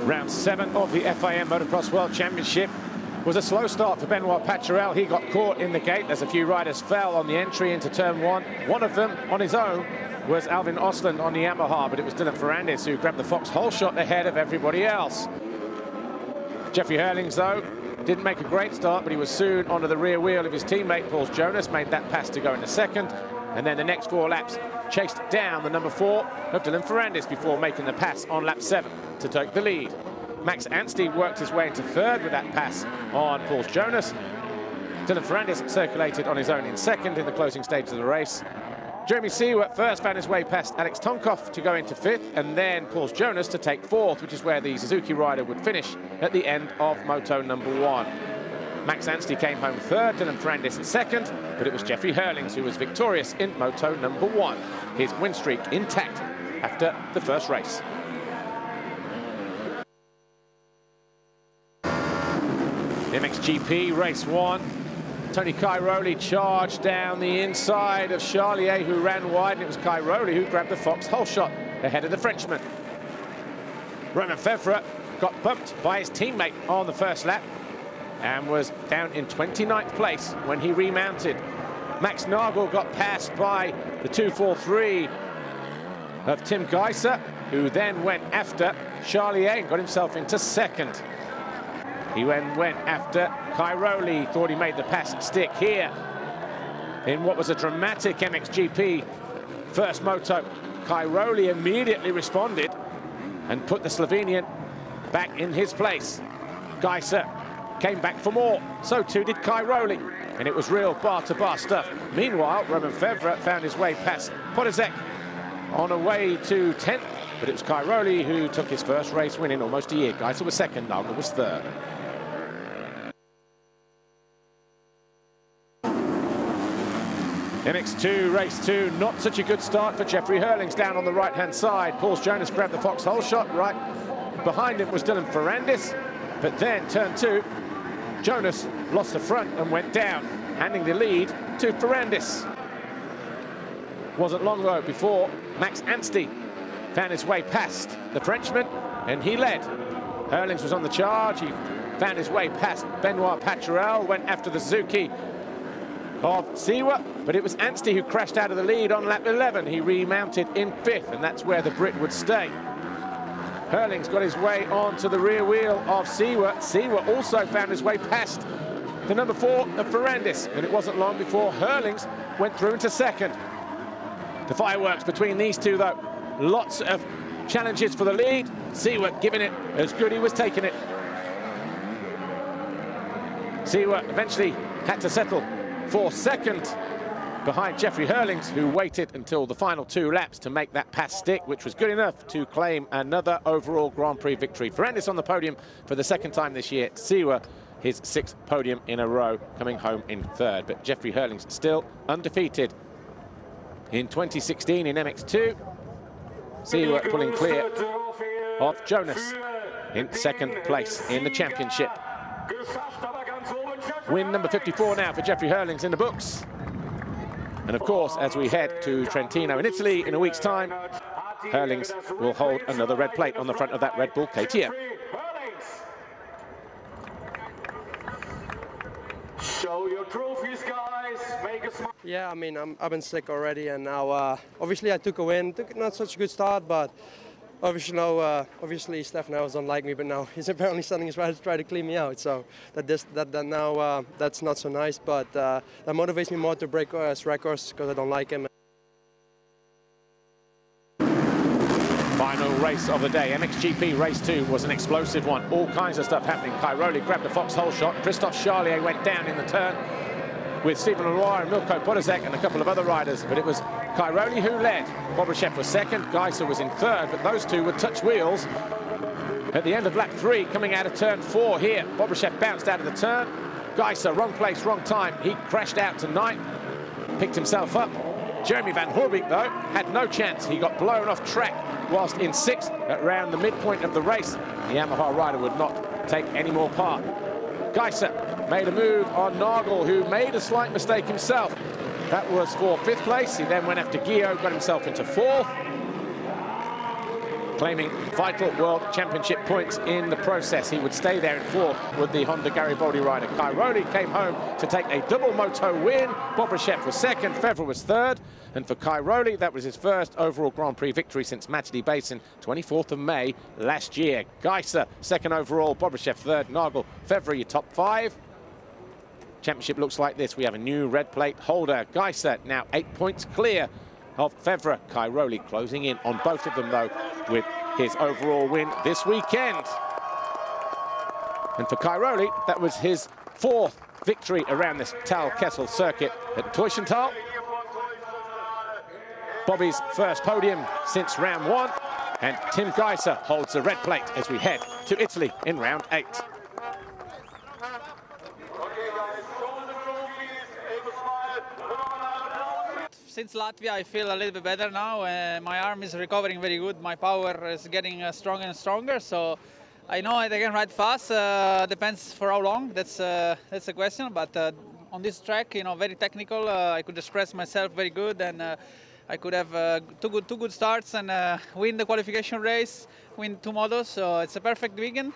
Round 7 of the FIM Motocross World Championship was a slow start for Benoit Paturel. He got caught in the gate as a few riders fell on the entry into turn 1. One of them, on his own, was Alvin Osland on the Yamaha, but it was Dylan Ferrandis who grabbed the Fox hole shot ahead of everybody else. Jeffrey Hurlings, though, didn't make a great start, but he was soon onto the rear wheel of his teammate, Paul Jonas, made that pass to go into second, and then the next 4 laps chased down the number 4 of Dylan Ferrandis before making the pass on lap 7 to take the lead. Max Anstey worked his way into third with that pass on Paul Jonas. Dylan Ferrandis circulated on his own in second in the closing stage of the race. Jeremy Seward first found his way past Alex Tonkoff to go into 5th, and then Paul Jonas to take 4th, which is where the Suzuki rider would finish at the end of moto number 1. Max Anstey came home 3rd, Dylan Ferrandis 2nd, but it was Jeffrey Hurlings who was victorious in moto number 1. His win streak intact after the first race. MXGP race 1. Tony Cairoli charged down the inside of Charlier, who ran wide, and it was Cairoli who grabbed the Fox hole shot ahead of the Frenchman. Romain Febvre got bumped by his teammate on the first lap and was down in 29th place when he remounted. Max Nagel got passed by the 243 of Tim Geiser, who then went after Charlier and got himself into 2nd. He went after Cairoli, thought he made the pass stick here in what was a dramatic MXGP first moto. Cairoli immediately responded and put the Slovenian back in his place. Geiser came back for more, so too did Cairoli, and it was real bar-to-bar stuff. Meanwhile, Romain Febvre found his way past Podezek on a way to 10th, but it was Cairoli who took his first race win in almost a year. Geiser was 2nd, Nagel was 3rd. MX2, race 2, not such a good start for Jeffrey Hurlings down on the right-hand side. Paul Jonas grabbed the Fox hole shot. Right behind him was Dylan Ferrandis, but then turn 2, Jonas lost the front and went down, handing the lead to Ferrandis. Wasn't long though before Max Anstey found his way past the Frenchman, and he led. Hurlings was on the charge. He found his way past Benoit Paturel, went after the Suzuki of Siwa, but it was Anstey who crashed out of the lead on lap 11. He remounted in 5th, and that's where the Brit would stay. Hurlings got his way onto the rear wheel of Siwa. Siwa also found his way past the number 4 of Ferrandis, and it wasn't long before Hurlings went through into 2nd. The fireworks between these two, though. Lots of challenges for the lead. Siwa giving it as good he was taking it. Siwa eventually had to settle for 2nd behind Jeffrey Hurlings, who waited until the final 2 laps to make that pass stick, which was good enough to claim another overall Grand Prix victory. Ferrandis on the podium for the 2nd time this year. Siwa, his 6th podium in a row, coming home in 3rd. But Jeffrey Hurlings still undefeated in 2016 in MX2. Siwa pulling clear of Jonas in 2nd place in the championship. Win number 54 now for Jeffrey Hurlings in the books. And of course, as we head to Trentino in Italy in a week's time, Hurlings will hold another red plate on the front of that Red Bull KTM. Show your trophies, guys. Make a smile. Yeah, I mean, I've been sick already, and now obviously I took a win. Took not such a good start, but obviously Stefan doesn't like me, but now he's apparently sending his riders to try to clean me out. So that's not so nice, but that motivates me more to break records because I don't like him. Final race of the day, MXGP race 2 was an explosive one. All kinds of stuff happening. Cairoli grabbed the Fox hole shot. Christophe Charlier went down in the turn with Stephen Leroy and Milko Podezek and a couple of other riders, but it was Cairoli who led. Bobryshev was 2nd, Geiser was in 3rd, but those two would touch wheels at the end of lap 3, coming out of turn 4 here. Bobryshev bounced out of the turn. Geiser, wrong place, wrong time. He crashed out to 9th, picked himself up. Jeremy Van Hoorbeek, though, had no chance. He got blown off track whilst in 6th at around the midpoint of the race. The Yamaha rider would not take any more part. Geiser made a move on Nagel, who made a slight mistake himself. That was for 5th place. He then went after Guillaume, got himself into 4th. claiming vital World Championship points in the process. He would stay there in fourth with the Honda Garibaldi rider. Kai Rowley came home to take a double moto win. Bobryshev was second, Fevre was third. And for Kai Rowley, that was his first overall Grand Prix victory since Matterley Basin, 24th of May last year. Geiser, second overall, Bobryshev third, Nagel, Fevre, your top five. Championship looks like this. We have a new red plate holder. Geiser now 8 points clear of Fevre. Kai Rowley closing in on both of them, though, with his overall win this weekend. And for Kai Rowley, that was his fourth victory around this Tal Kessel circuit at Teushenthal. Bobby's first podium since round one. And Tim Geiser holds the red plate as we head to Italy in round 8. Since Latvia, I feel a little bit better now. My arm is recovering very good. My power is getting stronger and stronger. So I know I can ride fast. Depends for how long. That's a question. But on this track, you know, very technical. I could express myself very good, and I could have two good starts and win the qualification race, win 2 motos. So it's a perfect weekend.